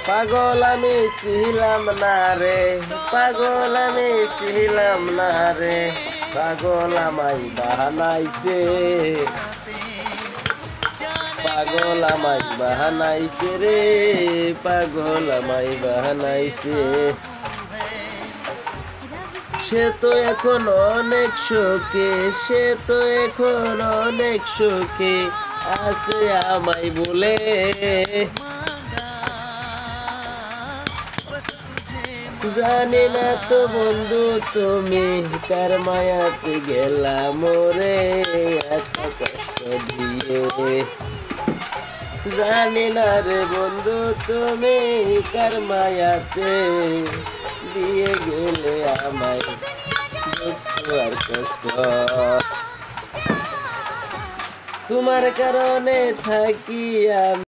পাগল আমি ছিলাম না রে, পাগল আমি ছিলাম না রে, পাগল আমায় বাহানাইছে, পাগল আমায় বাহানাইছে রে, পাগল আমায় বাহানাইছে। সে তো এখন অনেক সুখে, সে তো এখন অনেক সুখে আছে আমায় বলে। জানি না তো বন্ধু তুমি কার মায়াতে গেলা মোরে এত কষ্ট দিয়ে। জানি না রে বন্ধু তুমি কার মায়াতে দিয়ে গেলে আমায় দুঃখ আর কষ্ট। তোমার কারণে থাকি আমি